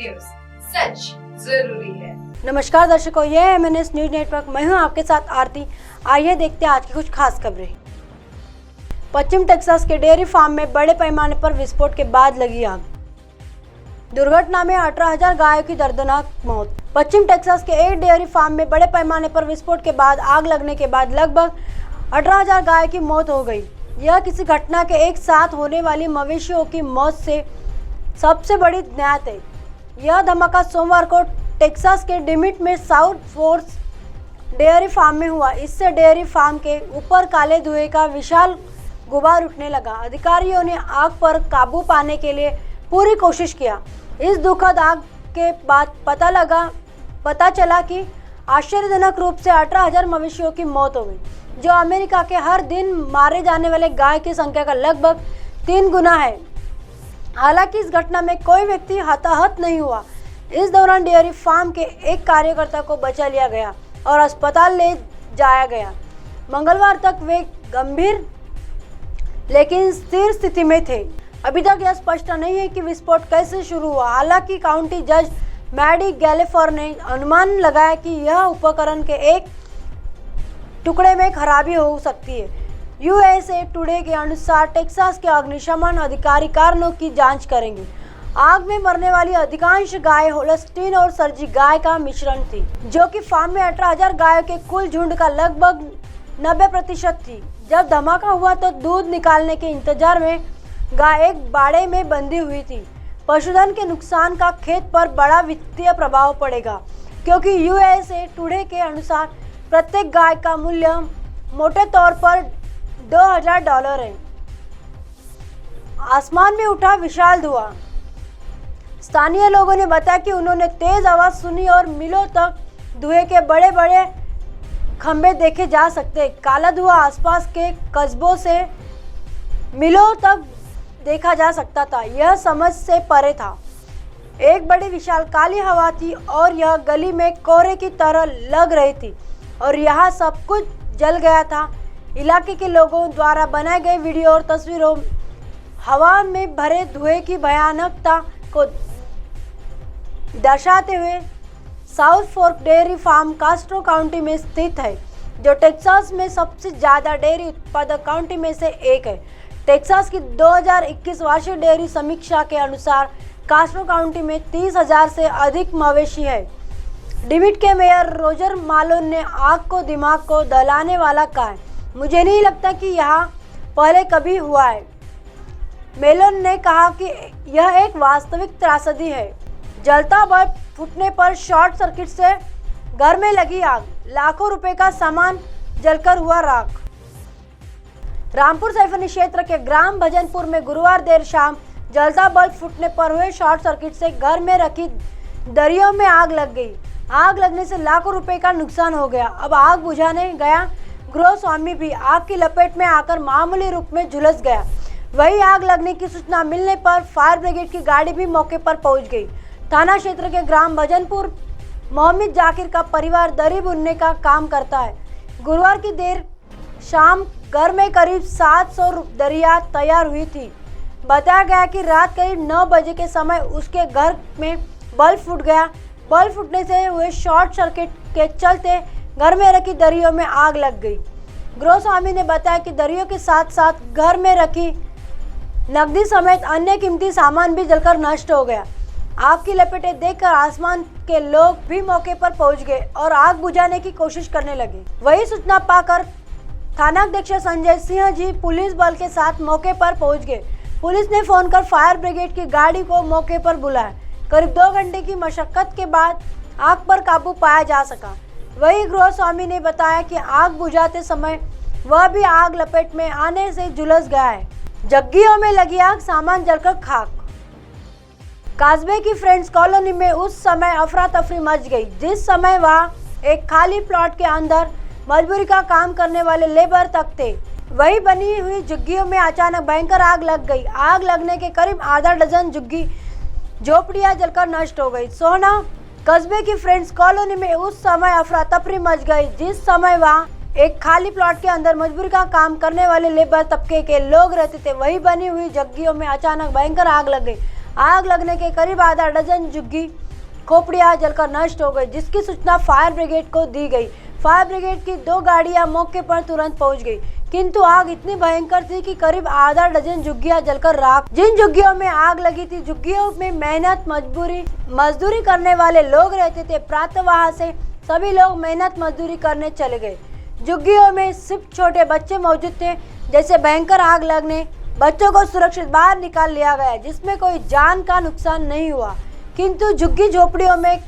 News, सच जरूरी है। नमस्कार दर्शकों, ये है MNS न्यूज नेटवर्क। मैं हूं आपके साथ आरती। आइए देखते हैं आज की कुछ खास खबरें। पश्चिम टेक्सास के डेयरी फार्म में बड़े पैमाने पर विस्फोट के बाद लगी आग। दुर्घटना में 18,000 गायों की दर्दनाक मौत। पश्चिम टेक्सास के एक डेयरी फार्म में बड़े पैमाने पर विस्फोट के बाद आग लगने के बाद लगभग 18,000 गायों की मौत हो गई। यह किसी घटना के एक साथ होने वाली मवेशियों की मौत से सबसे बड़ी ज्ञात है। यह धमाका सोमवार को टेक्सास के डिमिट में साउथ फोर्स डेयरी फार्म में हुआ। इससे डेयरी फार्म के ऊपर काले धुएं का विशाल गुबार उठने लगा। अधिकारियों ने आग पर काबू पाने के लिए पूरी कोशिश किया। इस दुखद आग के बाद पता चला कि आश्चर्यजनक रूप से 18,000 मवेशियों की मौत हो गई, जो अमेरिका के हर दिन मारे जाने वाले गाय की संख्या का लगभग 3 गुना है। हालांकि इस घटना में कोई व्यक्ति हताहत नहीं हुआ। इस दौरान डेयरी फार्म के एक कार्यकर्ता को बचा लिया गया और अस्पताल ले जाया गया। मंगलवार तक वे गंभीर लेकिन स्थिर स्थिति में थे। अभी तक यह स्पष्ट नहीं है कि विस्फोट कैसे शुरू हुआ। हालांकि काउंटी जज मैडी गैलिफर ने अनुमान लगाया कि यह उपकरण के एक टुकड़े में खराबी हो सकती है। USA टुडे के अनुसार टेक्सास के अग्निशमन अधिकारी कारणों की जांच करेंगे। आग में मरने वाली अधिकांश गाय होल्स्टीन और सर्जी गाय का मिश्रण थी, जो कि फार्म में 18,000 गायों के कुल झुंड का लगभग 90% थी। जब धमाका हुआ तो दूध निकालने के इंतजार में गाय एक बाड़े में बंधी हुई थी। पशुधन के नुकसान का खेत पर बड़ा वित्तीय प्रभाव पड़ेगा, क्योंकि USA टुडे के अनुसार प्रत्येक गाय का मूल्य मोटे तौर पर $2,000 है। आसमान में उठा विशाल धुआं। स्थानीय लोगों ने बताया कि उन्होंने तेज आवाज सुनी और मीलों तक धुएं के बड़े बड़े खंभे देखे जा सकते। काला धुआं आसपास के कस्बों से मीलों तक देखा जा सकता था। यह समझ से परे था। एक बड़ी विशाल काली हवा थी और यह गली में कोहरे की तरह लग रही थी और यहाँ सब कुछ जल गया था। इलाके के लोगों द्वारा बनाए गए वीडियो और तस्वीरों हवा में भरे धुएं की भयानकता को दर्शाते हुए South Fork Dairy Farm Castro County में स्थित है, जो टेक्सास में सबसे ज़्यादा डेयरी उत्पादक काउंटी में से एक है। टेक्सास की 2021 वार्षिक डेयरी समीक्षा के अनुसार कास्ट्रो काउंटी में 30,000 से अधिक मवेशी है। डिमिट के मेयर रोजर मालोन ने आग को दिमाग को दहलाने वाला कहा है। मुझे नहीं लगता कि यह पहले कभी हुआ है। मेलोन ने कहा कि यह एक वास्तविक त्रासदी है। जलता बल्ब फूटने पर शॉर्ट सर्किट से घर में लगी आग, लाखों रुपए का सामान जलकर हुआ राख। रामपुर सैफनी क्षेत्र के ग्राम भजनपुर में गुरुवार देर शाम जलता बल्ब फूटने पर हुए शॉर्ट सर्किट से घर में रखी दरियों में आग लग गई। आग लगने से लाखों रुपए का नुकसान हो गया। अब आग बुझाने गया गृह स्वामी भी आग की लपेट में आकर मामूली रूप में झुलस गया। वही आग लगने की सूचना मिलने पर फायर ब्रिगेड की गाड़ी भी मौके पर पहुंच गई। थाना क्षेत्र के ग्राम भजनपुर मोहम्मद जाकिर का परिवार दरी बुनने का काम करता है। गुरुवार की देर शाम घर में करीब 700 दरिया तैयार हुई थी। बताया गया कि रात करीब 9 बजे के समय उसके घर में बल्ब फूट गया। बल्ब फूटने से हुए शॉर्ट सर्किट के चलते घर में रखी दरियों में आग लग गई। गृह स्वामी ने बताया कि दरियों के साथ साथ घर में रखी नकदी समेत अन्य कीमती सामान भी जलकर नष्ट हो गया। आग की लपेटें देखकर आसमान के लोग भी मौके पर पहुंच गए और आग बुझाने की कोशिश करने लगे। वही सूचना पाकर थानाध्यक्ष संजय सिंह जी पुलिस बल के साथ मौके पर पहुंच गए। पुलिस ने फोन कर फायर ब्रिगेड की गाड़ी को मौके पर बुलाया। करीब 2 घंटे की मशक्कत के बाद आग पर काबू पाया जा सका। वही गृह स्वामी ने बताया कि आग बुझाते समय वह भी आग लपेट में आने से झुलस गया है। जग्गियों में लगी आग, सामान जलकर खाक। कास्बे की फ्रेंड्स कॉलोनी में उस समय अफरा तफरी मच गई, जिस समय वहां एक खाली प्लॉट के अंदर मजदूरी का काम करने वाले लेबर तक थे। वही बनी हुई झुग्गियों में अचानक भयंकर आग लग गई। आग लगने के करीब आधा डजन झुग्गी झोपड़ियां जलकर नष्ट हो गई। सोना कस्बे की फ्रेंड्स कॉलोनी में उस समय अफरा तफरी मच गई, जिस समय वहां एक खाली प्लॉट के अंदर मजदूरी का काम करने वाले लेबर तबके के लोग रहते थे। वही बनी हुई झुग्गियों में अचानक भयंकर आग लग गई। आग लगने के करीब आधा डजन झुग्गी खोपड़ियां जलकर नष्ट हो गई, जिसकी सूचना फायर ब्रिगेड को दी गई। फायर ब्रिगेड की 2 गाड़ियां मौके पर तुरंत पहुंच गई, किंतु आग इतनी भयंकर थी कि करीब आधा डजन झुग्गियां जलकर राख। जिन झुग्गियों में आग लगी थी, झुग्गियों में मेहनत मजदूरी करने वाले लोग रहते थे। प्रातः से सभी लोग मेहनत मजदूरी करने चले गए। झुग्गियों में सिर्फ छोटे बच्चे मौजूद थे। जैसे भयंकर आग लगने बच्चों को सुरक्षित बाहर निकाल लिया गया, जिसमें कोई जान का नुकसान नहीं हुआ, किंतु झुग्गी झोपड़ियों में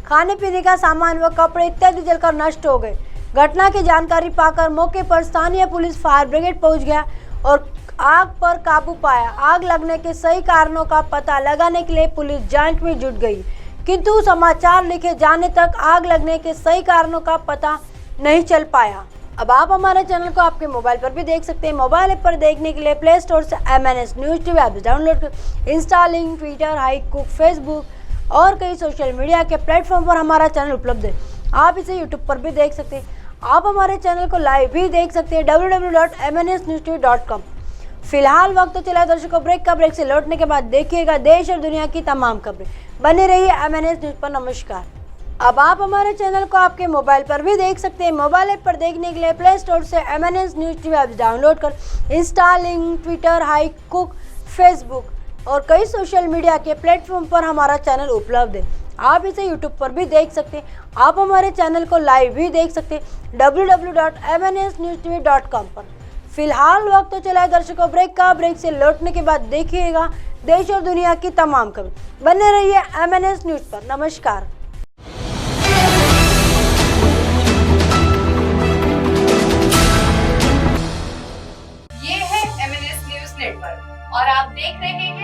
खाने पीने का सामान व कपड़े इत्यादि जलकर नष्ट हो गए। घटना की जानकारी पाकर मौके पर स्थानीय पुलिस फायर ब्रिगेड पहुंच गया और आग पर काबू पाया। आग लगने के सही कारणों का पता लगाने के लिए पुलिस जांच में जुट गई, किंतु समाचार लिखे जाने तक आग लगने के सही कारणों का पता नहीं चल पाया। अब आप हमारे चैनल को आपके मोबाइल पर भी देख सकते हैं। मोबाइल ऐप पर देखने के लिए प्ले स्टोर से MNS news TV app download कर इंस्टा, लिंक, ट्विटर, हाइकुक, फेसबुक और कई सोशल मीडिया के प्लेटफॉर्म पर हमारा चैनल उपलब्ध है। आप इसे यूट्यूब पर भी देख सकते हैं। आप हमारे चैनल को लाइव भी देख सकते हैं www.mnsnewstv.com। फिलहाल वक्त तो चला दर्शकों ब्रेक का। ब्रेक से लौटने के बाद देखिएगा देश और दुनिया की तमाम खबरें। बने रहिए MNS न्यूज़ पर। नमस्कार। अब आप हमारे चैनल को आपके मोबाइल पर भी देख सकते हैं। मोबाइल ऐप पर देखने के लिए प्ले स्टोर से MNS news TV app download कर इंस्टा, लिंक, ट्विटर, हाइकुक, फेसबुक और कई सोशल मीडिया के प्लेटफॉर्म पर हमारा चैनल उपलब्ध है। आप इसे यूट्यूब पर भी देख सकते हैं। आप हमारे चैनल को लाइव भी देख सकते हैं www.mnsnewstv.com पर। फिलहाल वक्त तो चला है दर्शकों ब्रेक का। ब्रेक से लौटने के बाद देखिएगा देश और दुनिया की तमाम खबर। बने रहिए MNS न्यूज़ पर। नमस्कार। ये है MNS न्यूज़ नेटवर्क और आप देख रहे हैं